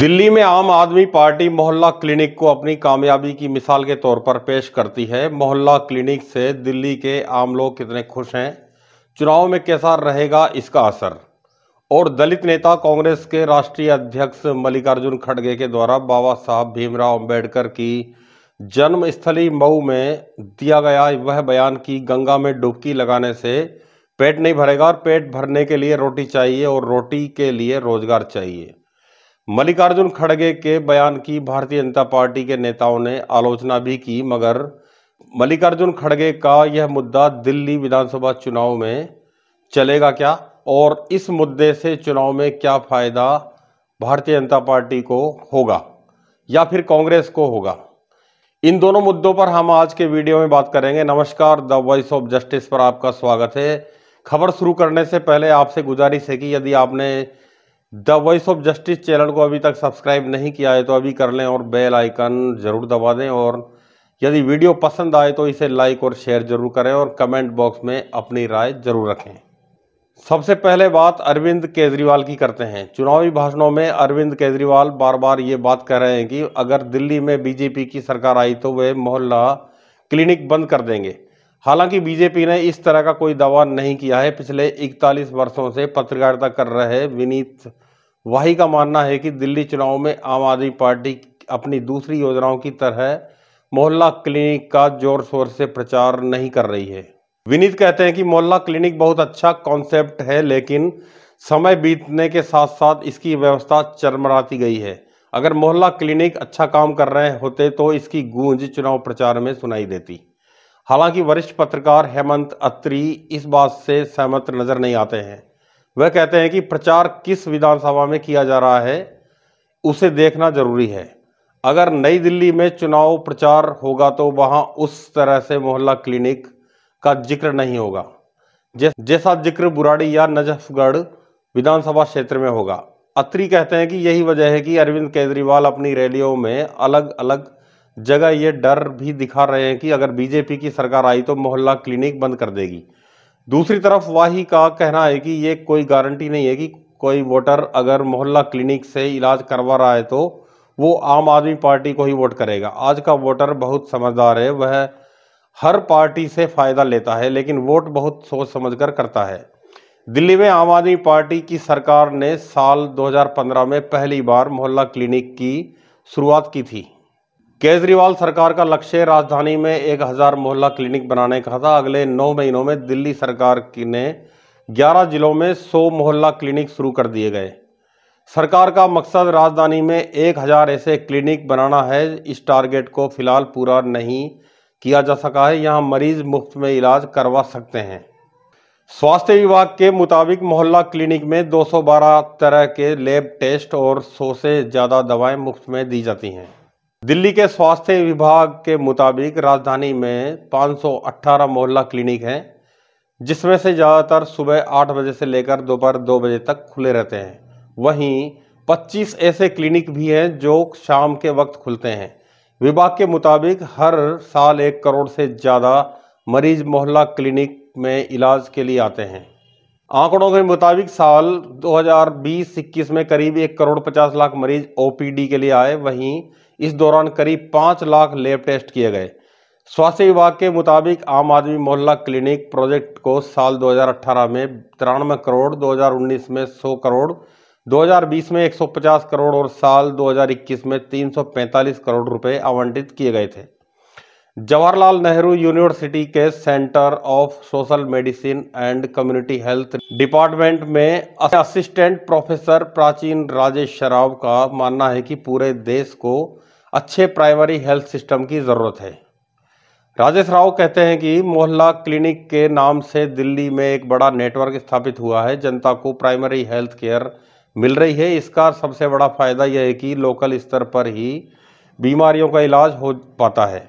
दिल्ली में आम आदमी पार्टी मोहल्ला क्लिनिक को अपनी कामयाबी की मिसाल के तौर पर पेश करती है। मोहल्ला क्लिनिक से दिल्ली के आम लोग कितने खुश हैं, चुनाव में कैसा रहेगा इसका असर। और दलित नेता कांग्रेस के राष्ट्रीय अध्यक्ष मल्लिकार्जुन खड़गे के द्वारा बाबा साहब भीमराव अंबेडकर की जन्मस्थली मऊ में दिया गया वह बयान कि गंगा में डुबकी लगाने से पेट नहीं भरेगा और पेट भरने के लिए रोटी चाहिए और रोटी के लिए रोजगार चाहिए। मल्लिकार्जुन खड़गे के बयान की भारतीय जनता पार्टी के नेताओं ने आलोचना भी की, मगर मल्लिकार्जुन खड़गे का यह मुद्दा दिल्ली विधानसभा चुनाव में चलेगा क्या और इस मुद्दे से चुनाव में क्या फायदा भारतीय जनता पार्टी को होगा या फिर कांग्रेस को होगा, इन दोनों मुद्दों पर हम आज के वीडियो में बात करेंगे। नमस्कार, द वॉइस ऑफ जस्टिस पर आपका स्वागत है। खबर शुरू करने से पहले आपसे गुजारिश है कि यदि आपने the voice of justice channel को अभी तक सब्सक्राइब नहीं किया है तो अभी कर लें और बेल आइकन जरूर दबा दें, और यदि वीडियो पसंद आए तो इसे लाइक और शेयर जरूर करें और कमेंट बॉक्स में अपनी राय जरूर रखें। सबसे पहले बात अरविंद केजरीवाल की करते हैं। चुनावी भाषणों में अरविंद केजरीवाल बार बार ये बात कर रहे हैं कि अगर दिल्ली में बीजेपी की सरकार आई तो वे मोहल्ला क्लिनिक बंद कर देंगे। हालांकि बीजेपी ने इस तरह का कोई दावा नहीं किया है। पिछले 41 वर्षों से पत्रकारिता कर रहे विनीत वाही का मानना है कि दिल्ली चुनाव में आम आदमी पार्टी अपनी दूसरी योजनाओं की तरह मोहल्ला क्लिनिक का जोर शोर से प्रचार नहीं कर रही है। विनीत कहते हैं कि मोहल्ला क्लिनिक बहुत अच्छा कॉन्सेप्ट है, लेकिन समय बीतने के साथ साथ इसकी व्यवस्था चरमराती गई है। अगर मोहल्ला क्लिनिक अच्छा काम कर रहे होते तो इसकी गूंज चुनाव प्रचार में सुनाई देती। हालांकि वरिष्ठ पत्रकार हेमंत अत्री इस बात से सहमत नजर नहीं आते हैं। वह कहते हैं कि प्रचार किस विधानसभा में किया जा रहा है उसे देखना जरूरी है। अगर नई दिल्ली में चुनाव प्रचार होगा तो वहां उस तरह से मोहल्ला क्लिनिक का जिक्र नहीं होगा जैसा जिक्र बुराड़ी या नजफगढ़ विधानसभा क्षेत्र में होगा। अत्री कहते हैं कि यही वजह है कि अरविंद केजरीवाल अपनी रैलियों में अलग अलग जगह ये डर भी दिखा रहे हैं कि अगर बीजेपी की सरकार आई तो मोहल्ला क्लिनिक बंद कर देगी। दूसरी तरफ वाही का कहना है कि ये कोई गारंटी नहीं है कि कोई वोटर अगर मोहल्ला क्लिनिक से इलाज करवा रहा है तो वो आम आदमी पार्टी को ही वोट करेगा। आज का वोटर बहुत समझदार है, वह हर पार्टी से फायदा लेता है लेकिन वोट बहुत सोच समझकर करता है। दिल्ली में आम आदमी पार्टी की सरकार ने साल 2015 में पहली बार मोहल्ला क्लिनिक की शुरुआत की थी। केजरीवाल सरकार का लक्ष्य राजधानी में 1000 मोहल्ला क्लिनिक बनाने का था। अगले 9 महीनों में दिल्ली सरकार ने 11 जिलों में 100 मोहल्ला क्लिनिक शुरू कर दिए गए। सरकार का मकसद राजधानी में 1000 ऐसे क्लिनिक बनाना है। इस टारगेट को फिलहाल पूरा नहीं किया जा सका है। यहाँ मरीज मुफ्त में इलाज करवा सकते हैं। स्वास्थ्य विभाग के मुताबिक मोहल्ला क्लिनिक में 212 तरह के लैब टेस्ट और 100 से ज़्यादा दवाएं मुफ्त में दी जाती हैं। दिल्ली के स्वास्थ्य विभाग के मुताबिक राजधानी में 518 मोहल्ला क्लिनिक हैं, जिसमें से ज़्यादातर सुबह 8 बजे से लेकर दोपहर 2 बजे तक खुले रहते हैं। वहीं 25 ऐसे क्लिनिक भी हैं जो शाम के वक्त खुलते हैं। विभाग के मुताबिक हर साल 1 करोड़ से ज़्यादा मरीज मोहल्ला क्लिनिक में इलाज के लिए आते हैं। आंकड़ों के मुताबिक साल 2020-21 में करीब 1 करोड़ 50 लाख मरीज ओपीडी के लिए आए। वहीं इस दौरान करीब 5 लाख लैब टेस्ट किए गए। स्वास्थ्य विभाग के मुताबिक आम आदमी मोहल्ला क्लिनिक प्रोजेक्ट को साल 2018 में 93 करोड़, 2019 में 100 करोड़, 2020 में 150 करोड़ और साल 2021 में 345 करोड़ रुपए आवंटित किए गए थे। जवाहरलाल नेहरू यूनिवर्सिटी के centre of social medicine and community health department में असिस्टेंट प्रोफेसर प्राचीन राजेश श्राव का मानना है कि पूरे देश को अच्छे प्राइमरी हेल्थ सिस्टम की ज़रूरत है। राजेश राव कहते हैं कि मोहल्ला क्लिनिक के नाम से दिल्ली में एक बड़ा नेटवर्क स्थापित हुआ है। जनता को प्राइमरी हेल्थ केयर मिल रही है। इसका सबसे बड़ा फायदा यह है कि लोकल स्तर पर ही बीमारियों का इलाज हो पाता है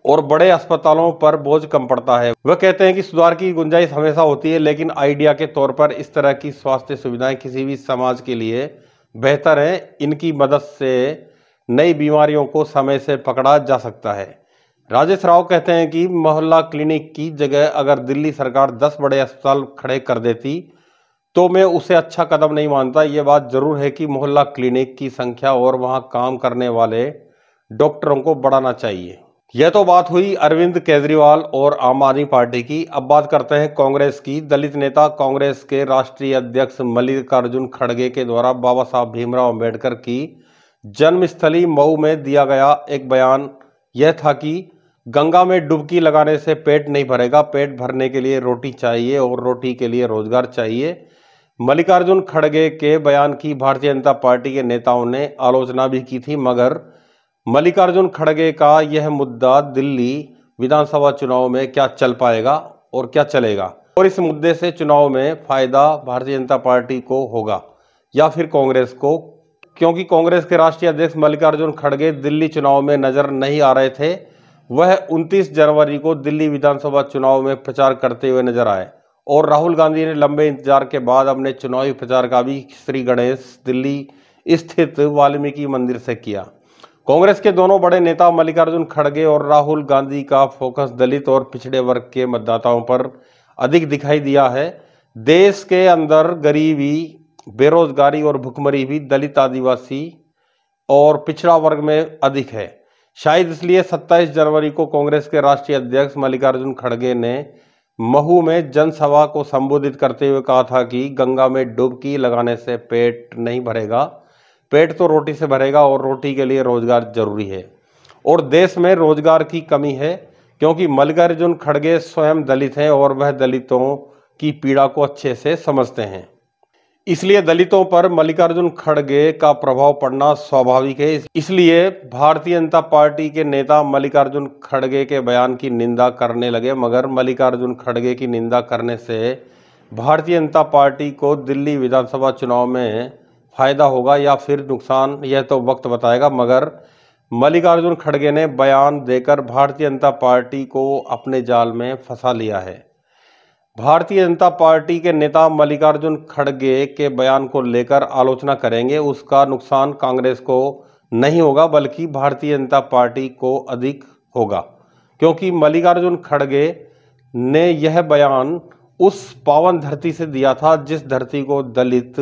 और बड़े अस्पतालों पर बोझ कम पड़ता है। वह कहते हैं कि सुधार की गुंजाइश हमेशा होती है, लेकिन आइडिया के तौर पर इस तरह की स्वास्थ्य सुविधाएं किसी भी समाज के लिए बेहतर है। इनकी मदद से नई बीमारियों को समय से पकड़ा जा सकता है। राजेश राव कहते हैं कि मोहल्ला क्लिनिक की जगह अगर दिल्ली सरकार 10 बड़े अस्पताल खड़े कर देती तो मैं उसे अच्छा कदम नहीं मानता। ये बात जरूर है कि मोहल्ला क्लिनिक की संख्या और वहां काम करने वाले डॉक्टरों को बढ़ाना चाहिए। यह तो बात हुई अरविंद केजरीवाल और आम आदमी पार्टी की। अब बात करते हैं कांग्रेस की। दलित नेता कांग्रेस के राष्ट्रीय अध्यक्ष मल्लिकार्जुन खड़गे के द्वारा बाबा साहब भीमराव अंबेडकर की जन्मस्थली मऊ में दिया गया एक बयान यह था कि गंगा में डुबकी लगाने से पेट नहीं भरेगा, पेट भरने के लिए रोटी चाहिए और रोटी के लिए रोजगार चाहिए। मल्लिकार्जुन खड़गे के बयान की भारतीय जनता पार्टी के नेताओं ने आलोचना भी की थी, मगर मल्लिकार्जुन खड़गे का यह मुद्दा दिल्ली विधानसभा चुनाव में क्या चल पाएगा और क्या चलेगा, और इस मुद्दे से चुनाव में फायदा भारतीय जनता पार्टी को होगा या फिर कांग्रेस को, क्योंकि कांग्रेस के राष्ट्रीय अध्यक्ष मल्लिकार्जुन खड़गे दिल्ली चुनाव में नजर नहीं आ रहे थे। वह 29 जनवरी को दिल्ली विधानसभा चुनाव में प्रचार करते हुए नजर आए और राहुल गांधी ने लंबे इंतजार के बाद अपने चुनावी प्रचार का भी श्री गणेश दिल्ली स्थित वाल्मीकि मंदिर से किया। कांग्रेस के दोनों बड़े नेता मल्लिकार्जुन खड़गे और राहुल गांधी का फोकस दलित और पिछड़े वर्ग के मतदाताओं पर अधिक दिखाई दिया है। देश के अंदर गरीबी, बेरोजगारी और भुखमरी भी दलित, आदिवासी और पिछड़ा वर्ग में अधिक है। शायद इसलिए 27 जनवरी को कांग्रेस के राष्ट्रीय अध्यक्ष मल्लिकार्जुन खड़गे ने महू में जनसभा को संबोधित करते हुए कहा था कि गंगा में डुबकी लगाने से पेट नहीं भरेगा, पेट तो रोटी से भरेगा और रोटी के लिए रोजगार जरूरी है और देश में रोजगार की कमी है, क्योंकि मल्लिकार्जुन खड़गे स्वयं दलित हैं और वह दलितों की पीड़ा को अच्छे से समझते हैं। इसलिए दलितों पर मल्लिकार्जुन खड़गे का प्रभाव पड़ना स्वाभाविक है। इसलिए भारतीय जनता पार्टी के नेता मल्लिकार्जुन खड़गे के बयान की निंदा करने लगे, मगर मल्लिकार्जुन खड़गे की निंदा करने से भारतीय जनता पार्टी को दिल्ली विधानसभा चुनाव में फायदा होगा या फिर नुकसान, यह तो वक्त बताएगा। मगर मल्लिकार्जुन खड़गे ने बयान देकर भारतीय जनता पार्टी को अपने जाल में फंसा लिया है। भारतीय जनता पार्टी के नेता मल्लिकार्जुन खड़गे के बयान को लेकर आलोचना करेंगे, उसका नुकसान कांग्रेस को नहीं होगा बल्कि भारतीय जनता पार्टी को अधिक होगा, क्योंकि मल्लिकार्जुन खड़गे ने यह बयान उस पावन धरती से दिया था जिस धरती को दलित,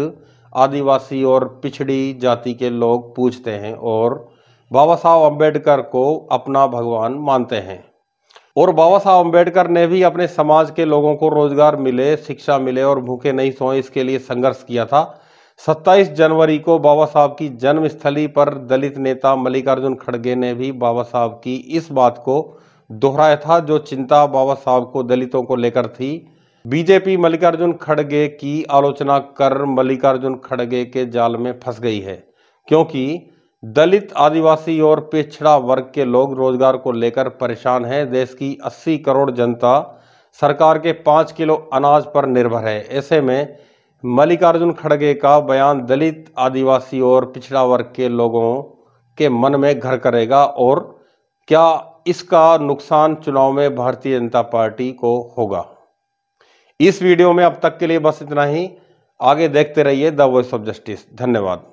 आदिवासी और पिछड़ी जाति के लोग पूजते हैं और बाबा साहब अम्बेडकर को अपना भगवान मानते हैं। और बाबा साहब अम्बेडकर ने भी अपने समाज के लोगों को रोजगार मिले, शिक्षा मिले और भूखे नहीं सोए, इसके लिए संघर्ष किया था। 27 जनवरी को बाबा साहब की जन्मस्थली पर दलित नेता मल्लिकार्जुन खड़गे ने भी बाबा साहब की इस बात को दोहराया था जो चिंता बाबा साहब को दलितों को लेकर थी। बीजेपी मल्लिकार्जुन खड़गे की आलोचना कर मल्लिकार्जुन खड़गे के जाल में फंस गई है, क्योंकि दलित, आदिवासी और पिछड़ा वर्ग के लोग रोजगार को लेकर परेशान हैं। देश की 80 करोड़ जनता सरकार के 5 किलो अनाज पर निर्भर है। ऐसे में मल्लिकार्जुन खड़गे का बयान दलित, आदिवासी और पिछड़ा वर्ग के लोगों के मन में घर करेगा और क्या इसका नुकसान चुनाव में भारतीय जनता पार्टी को होगा। इस वीडियो में अब तक के लिए बस इतना ही। आगे देखते रहिए द वॉइस ऑफ जस्टिस। धन्यवाद।